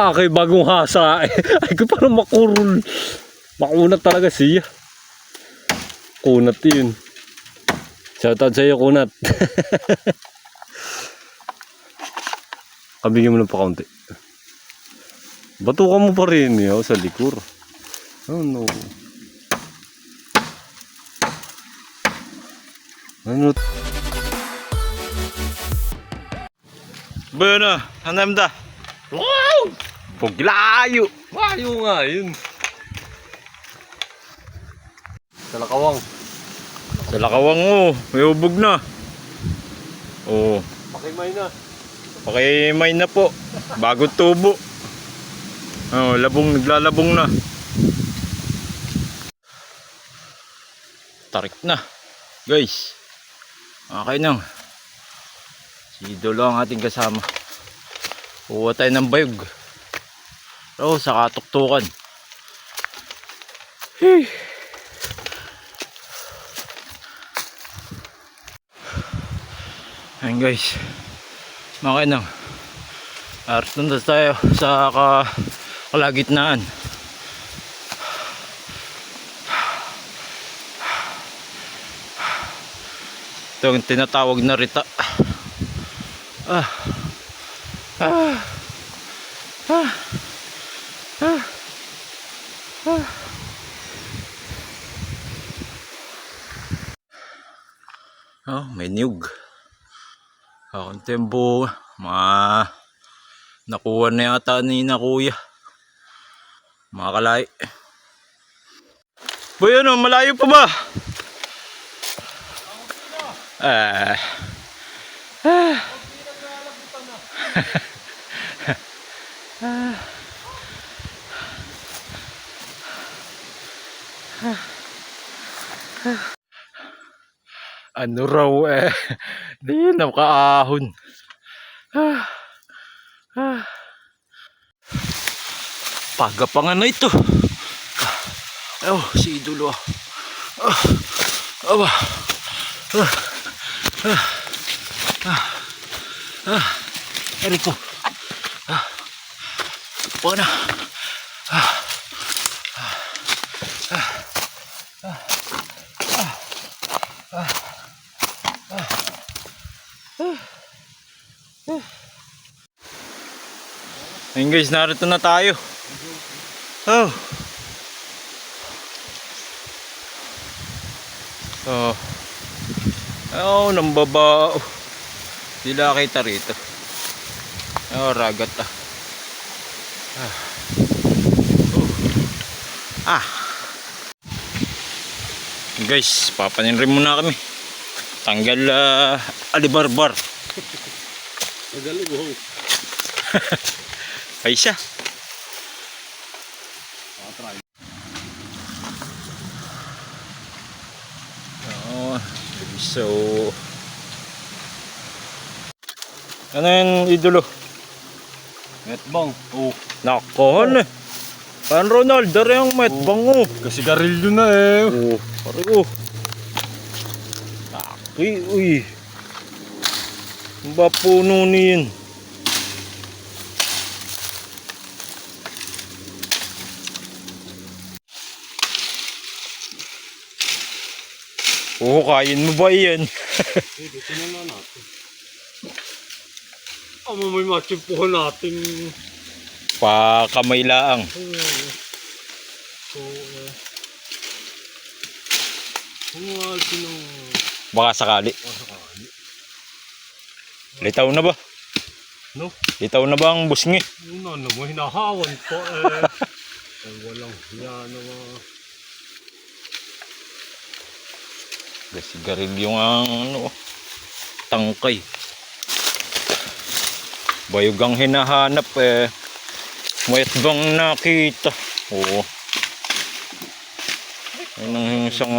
Kay bagong hasa eh. Ay ko parang makurul. Makunat talaga siya. Kunat yun. Shoutout sa'yo, kunat. Kabigyan mo lang pa kaunti. Batukan mo pa rin yun sa likur. Oh no. Ano? Bueno, anam da. Wow! Puglayo. Layo nga yun. Sa lakawang. Sa lakawang mo, may ubog na. Oh, Pakimay na. pakimay na po. Bagong tubo. Oh, naglalabong na. Tarik na. Guys. Okay nang. Si Idolo ang ating kasama. Kuha tayo ng bayog. Oh, sa katuktukan. Ayan guys. Okay nang. Artun tayo sa kalagitnaan. Ito yung tinatawag na rita. Oh, may niyog. Akong tempo, nakuha na yata ni na kuya. Mga kalay. Boy, ano, malayo pa ba? Ano raw eh. Di nakaahon. Pagapangan na ito. Oh, si Idolo. Eriko. Pana. Ayun guys, narito na tayo. Oh. Oh, nambaba. Di lang kita rito. Oh, ragat Guys, papanin rin muna kami. Tanggal alibarbar. Nagalugo. Ay siya. So ano yung Idolo? Metbang. Oh. Nakahan eh. Pan Ronaldo rin yung metbang oh. Kasi garilyo na eh. Oh, pare oh. Uy. Ang ba puno niyan? Oh, kain mo ba yan? Dito na natin. May matsimpuhan natin. Pakamay laang. So, Baka sakali. Litaw na ba? No? Litaw na ba ang busngi? Yun na naman, hinahawan pa eh. Ay, walang hiya naman. Sigarilyo ang ano, tangkay. Bayog ang hinahanap eh. Mayat bang nakita? Oo. Ayun ang isang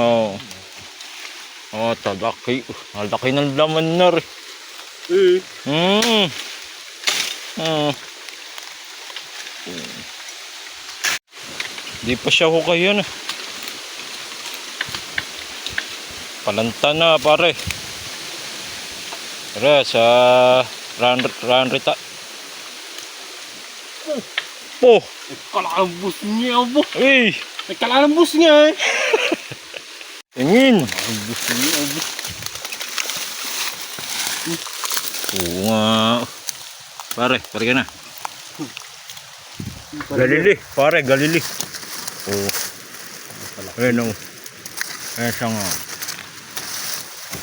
talaki. Malaki ng laman na rin. Di pa siya hukay yan eh. Palanta na pare. Tara sa ranrita. Po. Kalambos niya, abo. Eh. Nagkalambos niya eh. Tingin. Kalambos niya, abo. Oo nga. Pare ka na. Galili, pare, galili. Oo. Ayan o. Ayan siya nga.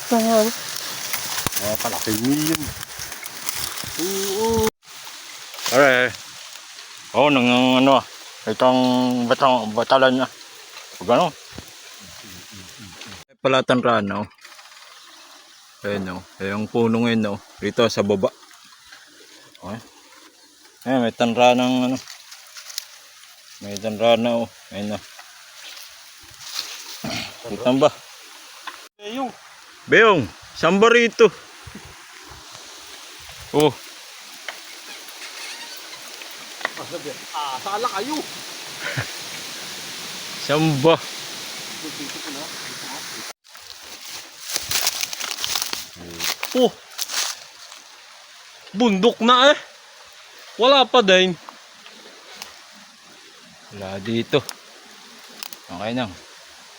Tanga ba? Kalaki niya yun. Oo. Pare. Oo, nang ano ah. Itong batalan niya. Pag ano. Palatan rana o. Ayan o. Yung puno ngayon o. Dito sa baba. Okay. Ayan, may tanra ng ano. May tanra na o. Ayan o. Kita ba? Yung. Beong, saan ba rito? Oh. Sala kayo. Saan ba? Oh. Bundok na eh. Wala pa din. Wala dito. Okay na.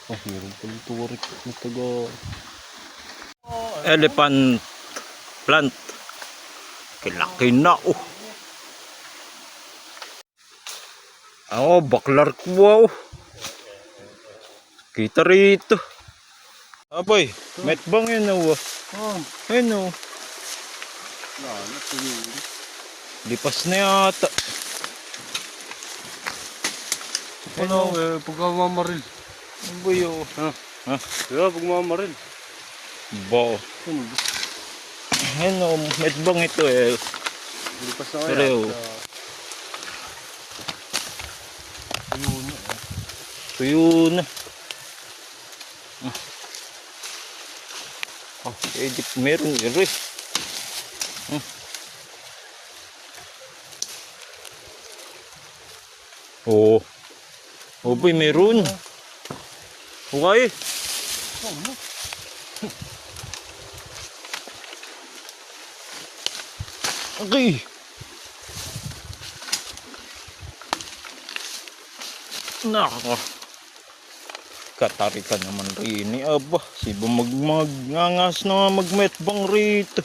Oh, meron pa dito warik na taga. Elephant plant. Kilaki na oh. Ako, baklar ko wow. Kita rito. Aboy, metbang yun oh. Ayun oh. Lipas na yata. Ano eh, pagmamamaril. Aboy oh. Ha? Kaya pagmamamaril. Bo. Ayun oh, metbang ito eh. Lipas na Pero oh. Tuyo na. Oh, edit meron ere. Oh. Oh, boy, meron. Okay. Okay. Nako. Katari ka naman rin. Aba, si magngangas na magmetbang rito.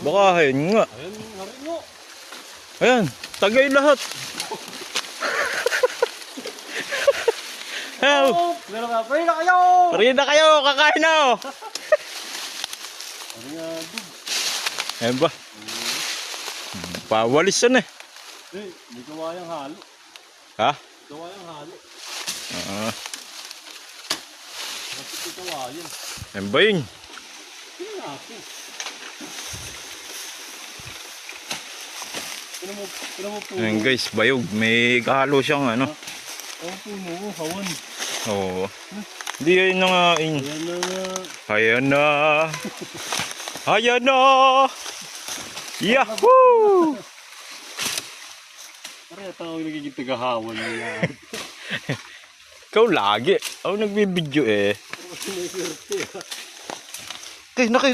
Baka ayun nga. Ayan, tagay lahat. Help! Meron ka, pray na kayo! Pari na kayo, kakain na oh. Ayan ba? Pawalis na eh. Eh, may kawayang halo. Ha? Kawayang halo. Bakit ito kawayan? Ayan ba yun? Tingnan natin. Tingnan mo puno. Ayan guys, bayog. May kahalo siyang ano. Ang puno mo, hawan. Oo. Hindi yun na nga. Ayan na nga. Ayan na. Ayan na. Yahoo! Pare, tawag nagiging tagahawan mo yan. Ikaw lagi. Ako nagbibideo eh. Okay, naki.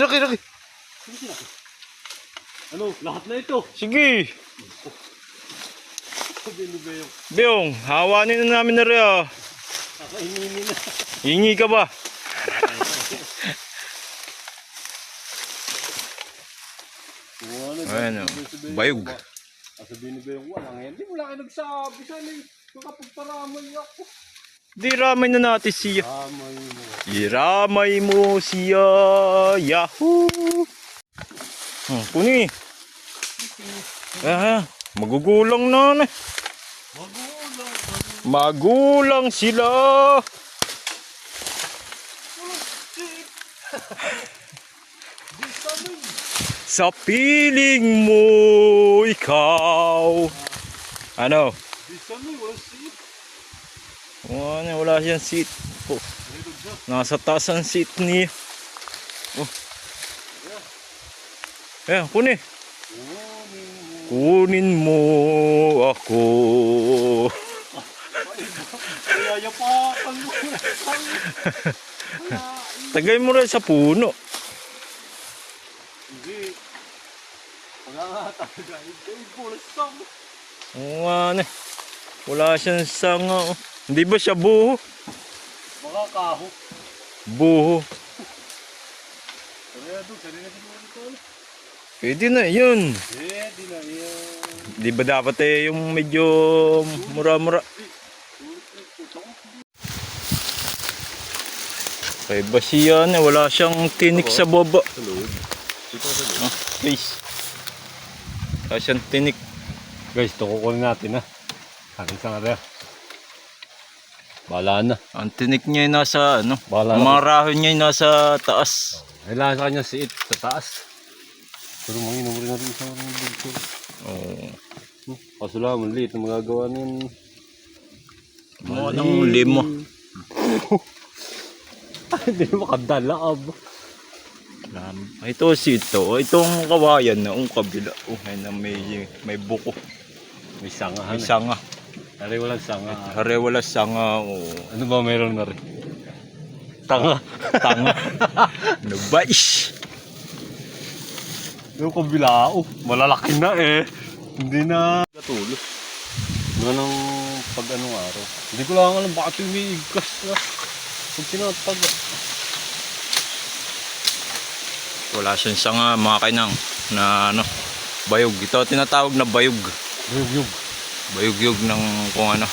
Ano, lahat na ito. Sige. Sabi ni Beyong, Beong, hawanin na namin na rin ah. kakaininin na. Hingi ka ba? Ayan o, bayog. Sabi ni Beyong, wala ngayon. Di mo lang kayo nagsabi. Sana yung nakapagparamay ako. Di ramay na natin siya. Ramay mo. Iramay mo siya. Yahoo! Puni. Magugulang na. Magulang sila. Sa piling mo ikaw. Ano? Wala siyang seat. Oh. Nasa taas ang seat niya. Oh. Ayan, kunin. Kunin mo ako. Yayapakan mo. Tagay mo rin sa puno. Hindi. Wala nga talaga. Oo nga na. Wala siyang sanga. Oh. Hindi ba siya buho? Mga kaho. Buho. Kaya doon, sarili na siguro ito. Pwede na yun. Pwede na yan. Di ba dapat yung medyo mura-mura? Kay Basiyan wala siyang tinik sa baba. Sa loob. Ito sa loob. Ah, guys. Wala siyang tinik. Guys, ito kukunin natin ha. Akin sa nga rin. Bahala na. Ang tinik niya ay nasa ano. Bahala Ang na. mga rahon niya ay nasa taas. Kailangan sa kanya siit sa taas. Pero manginom rin na rin sa mga bugso. Oh. Kaso lang, maliit na magagawa nun. Mga ng limo. Hindi na makadala ab. Ito sito. Itong kawayan na ang kabila. Oh, na may buko. May sanga. May sanga. Hari walang sanga. Hare wala sanga. Oh. Ano ba meron na rin? Tanga. Tanga. Ano ba ish? Yung kabila, malalaki na eh. Hindi na katulog. Nga nang pag anong araw. Hindi ko lang alam bakit yung may igkas na. Pag tinatag. Wala siyang sanga mga kainang na ano, bayog. Ito tinatawag na bayog. Yug. Bayog-yog ng kung ano.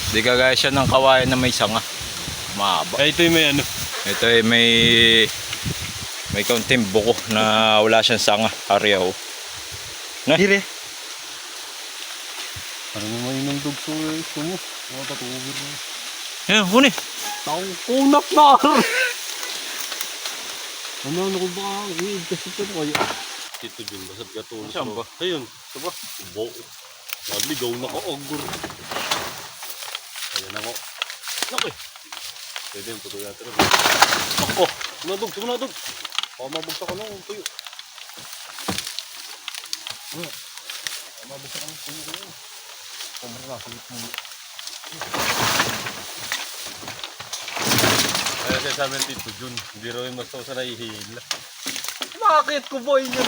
Di kagaya siya ng kawayan na may sanga. Mahaba. Eh, ito yung may ano. Ito ay may kaunting buko na wala siyang sanga. Ariyaw. Na? Hire. Parang may mainang dugso eh. Ito mo. Mga tatubir mo. Yan, huni. Takong kunap na! Ano ko ba? Igkas ito na kayo. Ito dyan, basat katulog. Saan ba? Ayun. Ito ba? Buo. Nabligaw na ka-agur. Ayan ako. Laki! Pwede yung puto natin. Ako! Sumunadog! Sumunadog! Baka mabagsak ka ng tuyo. Baka mabagsak ka ng tuyo ko yun. Pumakasalit mo. Kaya siya sa amin Tito Jun. Hindi raw yung mas sa nahihila. Bakit ko boy niya?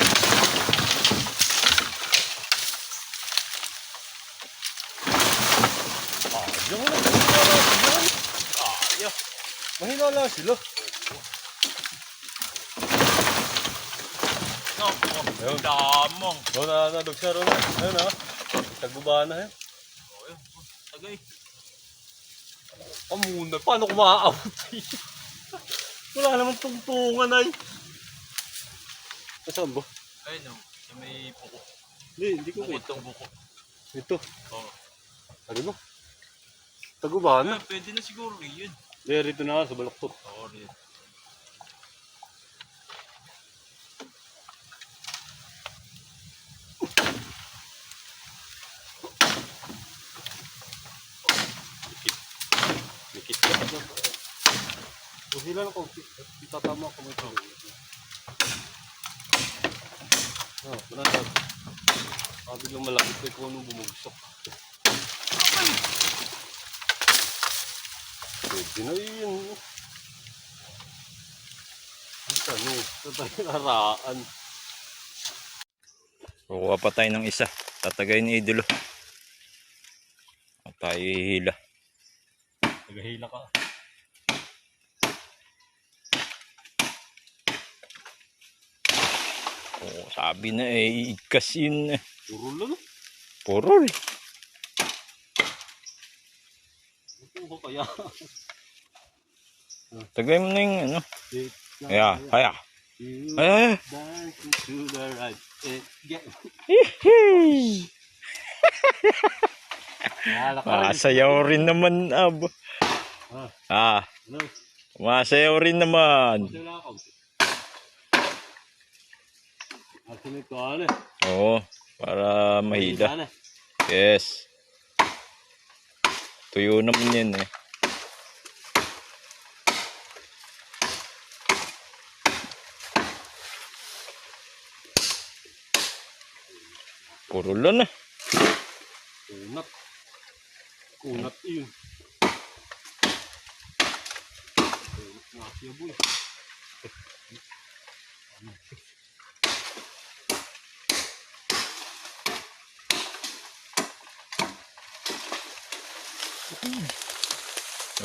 Diyan mo lang. Mahinala sila. Ayun. Damong. Doon na nadog siya ron. Ayun ha. Tagubahan na yan. Tagay. Muna. Paano ko maa-out? Wala naman tungtungan ay. Nasaan ba? Ayun o. Sa may buko. Hindi ko Bukod kita. tong buko. Ito. Oo. Ano ba? Tagubahan na. Pwede na siguro yun. Rito na sa balaktot. Oo rin. Mikit ka pa. Kung sila na kung itatama ko may tawag. Manatag. Biglang malapit ko kung anong bumugsak. Pwede na yun. Ano? Ito tayo naraan. Kukuha pa tayo ng isa. Tatagay ni Idolo. At tayo hihila. Nagahila ka. Oo, sabi na igkas yun. Purol na no? Purol. Ito ko kaya. Tagay mo na yung ano. Kaya. Ay. Dancing to the right. Hihi. Masayaw. Masayaw rin naman ab. Ano? Masayaw rin naman. Wala ka. Asin ito ano? Oo, para mahida. Yes. Tuyo naman yan eh. Puro lang na. Kunat. Kunat yun. Kunat nga siya boy.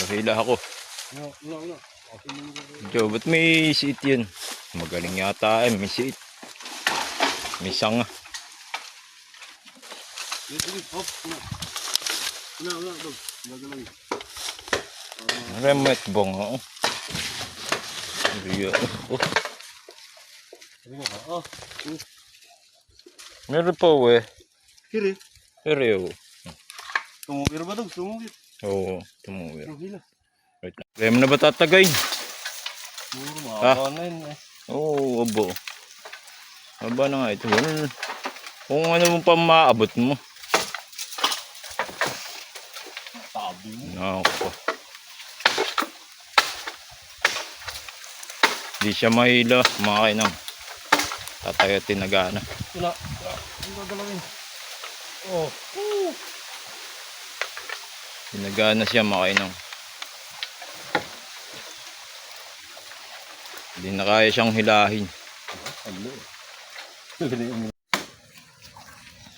Hila ako. Wala. Jo, ba't may siit yun? Magaling yata may siit. May sanga. Sige, hop. Wala, dog. Gagalaw. Remet bong, oo. Riyo. Oh. Sige nga, Meron pa, we. Kiri. Pero, Tumugir ba, dog? Tumugir. oo, tumuwi. Ang hila. Wait lang. Kaya mo na ba tatagayin? Puro mahaba na yun, Oo, abo. Aba na nga ito. Kung ano mo pa maabot mo. Tabi mo. Nako. Di siya mahila, mga kainang. Tatayo at tinagana. Wala. Ang gagalawin. Oh. Tinagana siya, mga kainang. Hindi na kaya siyang hilahin. Ano?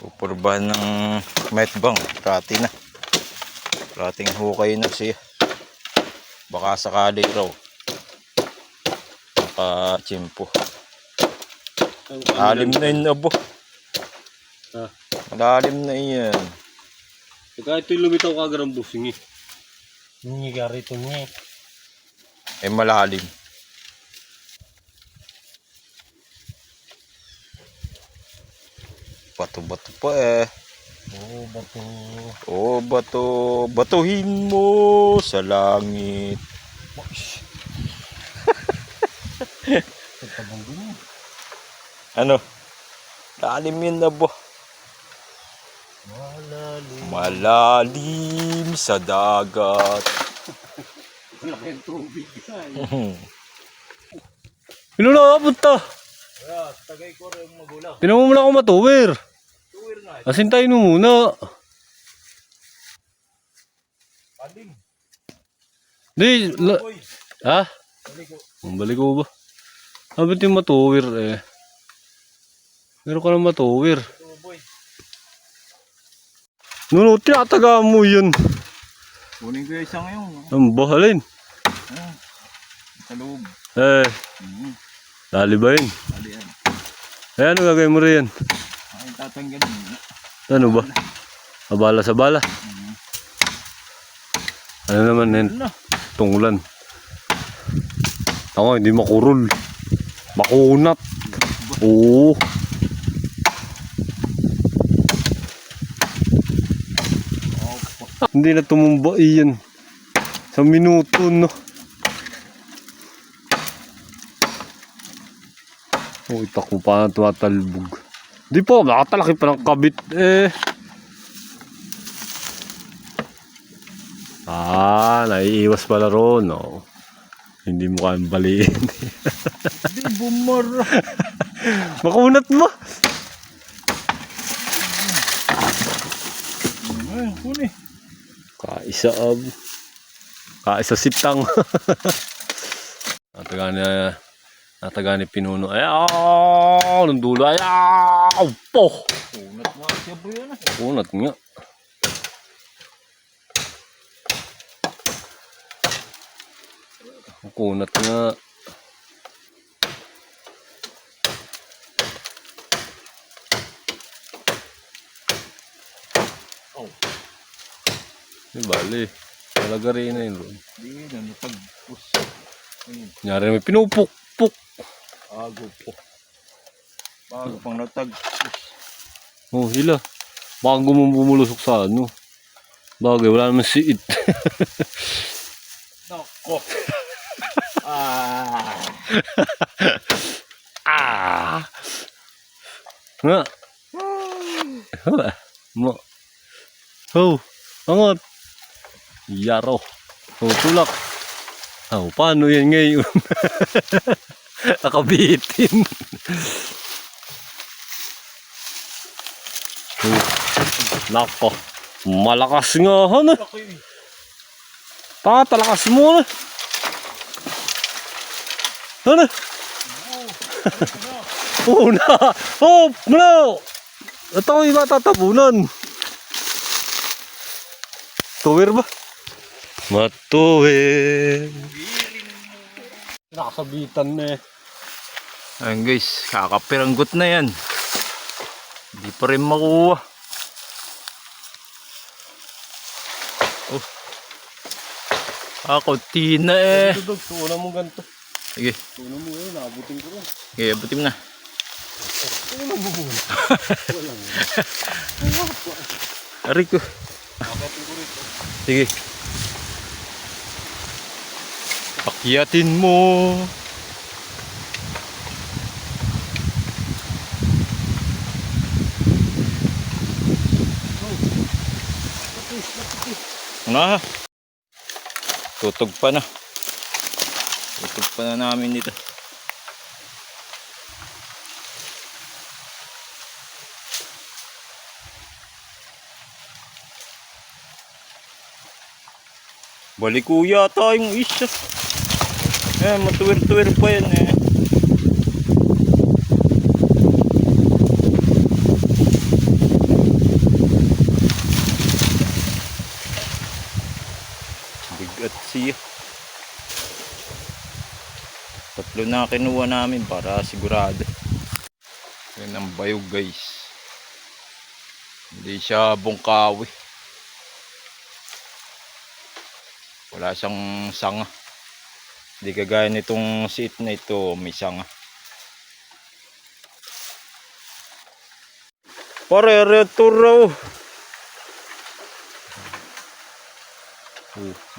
Pupurbahan ng metbang. Rati na. Rating hukay na siya. Baka sakali raw. Nakachimpo. Malalim na yun, abo. Malalim na yan. Kahit ito'y lumitaw kagarang busing eh. Hindi ka rito niya eh. Malalim. Bato-bato pa Oo, bato. Oh, bato. Batuhin mo sa langit. Pagtabang din. Ano? Lalim yun na bo. Malalim. Malalim sa dagat. Wala kayong tubig yan. Pino na punta? Tagay ko rin magulang. Tinan mo muna ako matuwir. Asintayin mo muna. Paling. Di, ha? Balik ko ba? Habit yung matuwir eh. Meron ka na matuwir. Nuno, tinataga mo yun. Kunin ko yung isang ngayon. Ang bahalin. Sa loob. Dali ba yun? Dali yan. Eh, ano gagawin mo rin? Ay, tatanggalin. Ano ba? Abala sa bala? Ano naman yan? Tunglan. Ako, hindi makurol. Makunat. Oo. Hindi na tumumba iyan. Sa minuto, no? Oh, itak mo pa na tumatalbog. Di po, nakatalaki pa ng kabit eh. Naiiwas pala ron, no? Hindi mo kayang baliin. Di bumara. Makunat mo. Ay, kuni. Kaisa sitang. Natagani pinuno. Ayaw! Nung dulo. Ayaw! Po! Kunat nga siya po yun. Kunat nga. Kunat nga. Di bali. Talaga rin na yun. Di na natagpus. Nyari may pinupuk-puk. Bago po. Bago pang natagpus. Oh, hila. Baka bumulusok sa ano. Bagay, wala naman siit. Nako. Nga. Hala. Mo. Oh, angot. Yaro. Oh, tulak. Oh, paano yan ngayon? Nakabitin. Oh, nako. Malakas nga, ano? Patalakas mo na. Ano? Oh, na. Oh, no. Ito ko iba tatabunan. Tuwir ba? Matuwid. Nakasabitan na eh. Ayun guys, kakapiranggot na yan. Hindi pa rin makuha. Oh. Kunti na eh. Ito, Dog. Tuunan mo ganito. Sige, Tuunan mo eh. Nakabutin ko rin. sige, abutin na. Tuunan mo muna. Walang. Aray ko. Nakabutin ko rin. Sige. Akyatin mo. Na. Tutog pa na. Tutog pa na namin dito. Baliko yata yung isa. Eh, matuwir-tuwir pa yan eh. Bigat siya. Tatlo na kinuha namin para sigurado. Yan ang bayog guys. Hindi siya bungkawi. Wala siyang sanga. Hindi kagaya nitong siit na ito, may sanga. Pare, reto raw.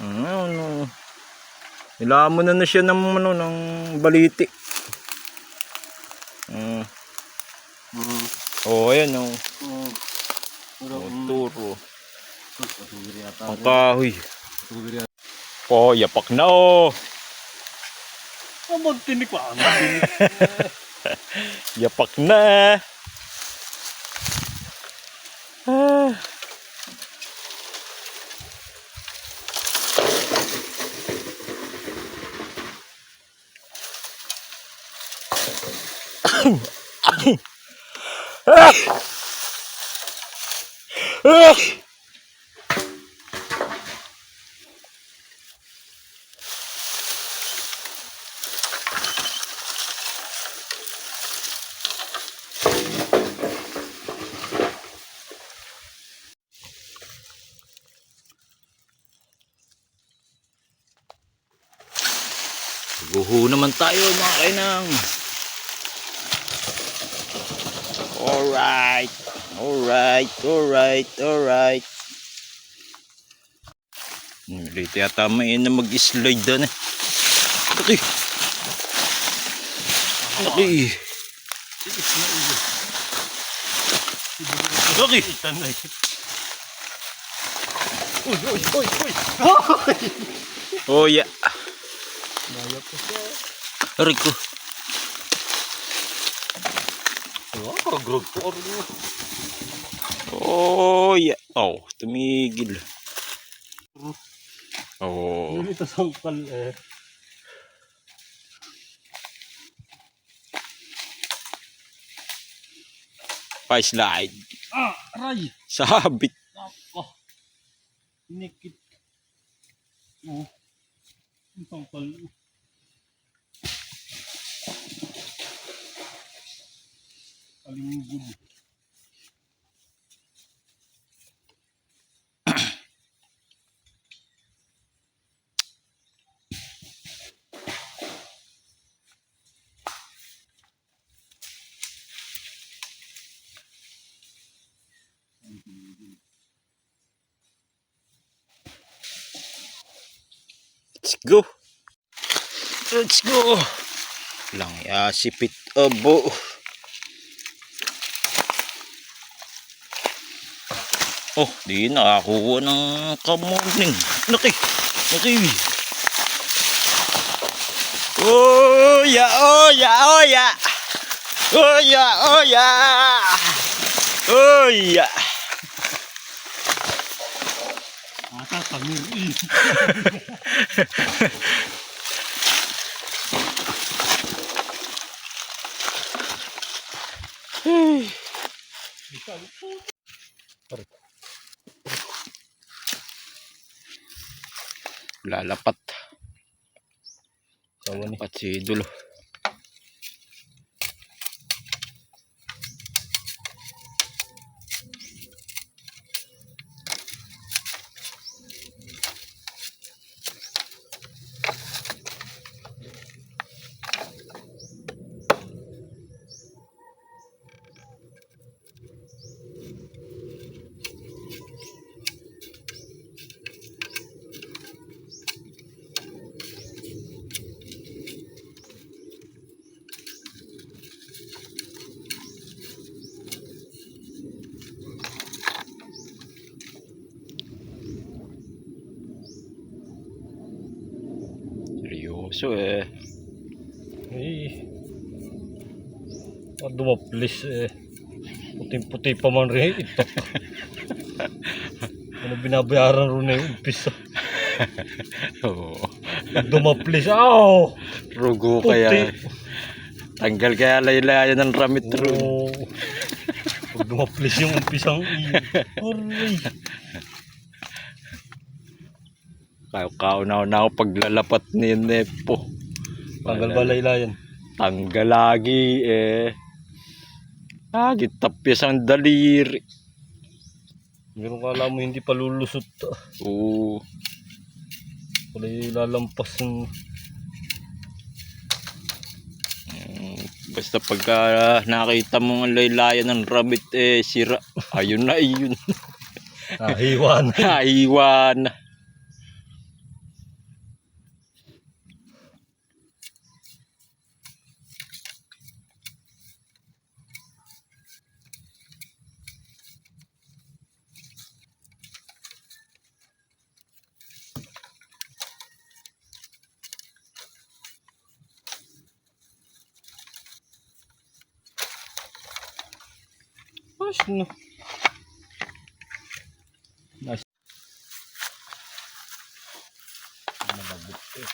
Ano? Nilamon na siya ng ng baliti. Oh, ayan oh. Turo. Ang kahoy. Oh, yapak na oh. Magtinik pa. Yapak na. Ah. Guho naman tayo mga kainang. Alright. Dito yata may na mag-slide doon eh. Laki. Tanay. Oh yeah. Aray ko. Grog po. Oh yeah. Oh, tumigil. Oh. Hindi ito sangkal eh. Pa-slide. Aray! Sabit. Ako. Nikit. Oh. Ang sangkal. Kalinggod. Let's go. Let's go. Lang sipit abo. Oh, di nakakuha ng kamorning. Laki. Oh ya. Ata samir. Lalapat. Sawa ni. Lalapat si Idol. Seryoso eh. Eh. Dumaplis eh. Puting-puti pa man rin. Ito. Ano binabayaran rin na yung umpisa. Oo. Dumaplis. Aw! Rugo Puti. kaya. Tanggal kaya laylayan ng ramit ron. Oo. Pag dumaplis yung umpisang aray. Kaunaw-naw paglalapat ni Nepo. Tanggal ba laylayan? Tanggal lagi eh. Lagi tapyas ang daliri. Meron ka alam mo hindi pa lulusot. Oo. Wala lalampas ng... Basta pagka nakita mo ang laylayan ng rabbit eh sira. Ayun na yun. Hiwan. Iwan. No. Nice. Malabot eh.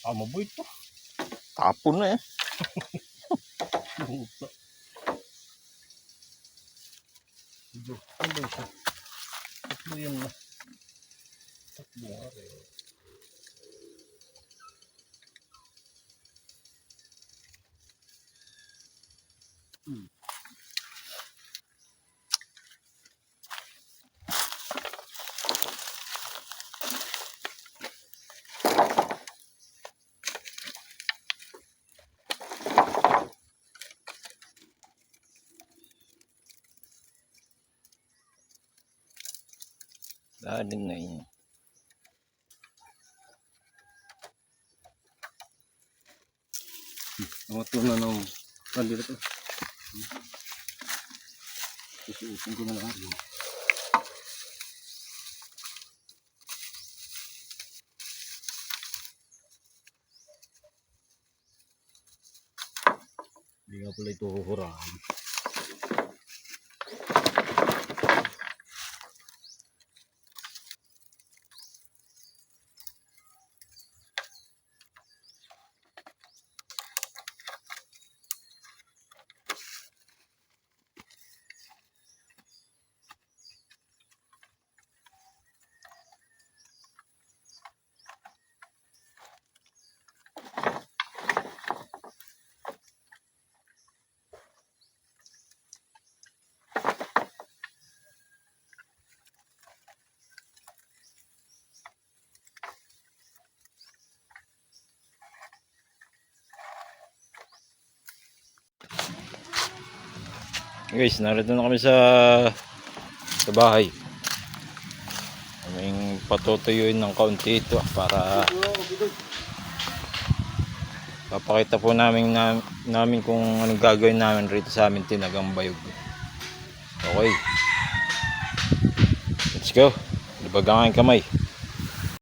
Maboy ito. Tapon na eh. Ano siya? Tatlo yan na. Tatlo nga rin. Lalim na yun. Ito na nung kandila to. Susuusin ko na lang. Hindi nga pala ito huhurahan. Guys, narito na kami sa bahay. Kaming patutuyuin ng kaunti ito para papakita po namin kung anong gagawin namin rito sa amin tinagang bayog. Okay. Let's go. Libag ang kamay.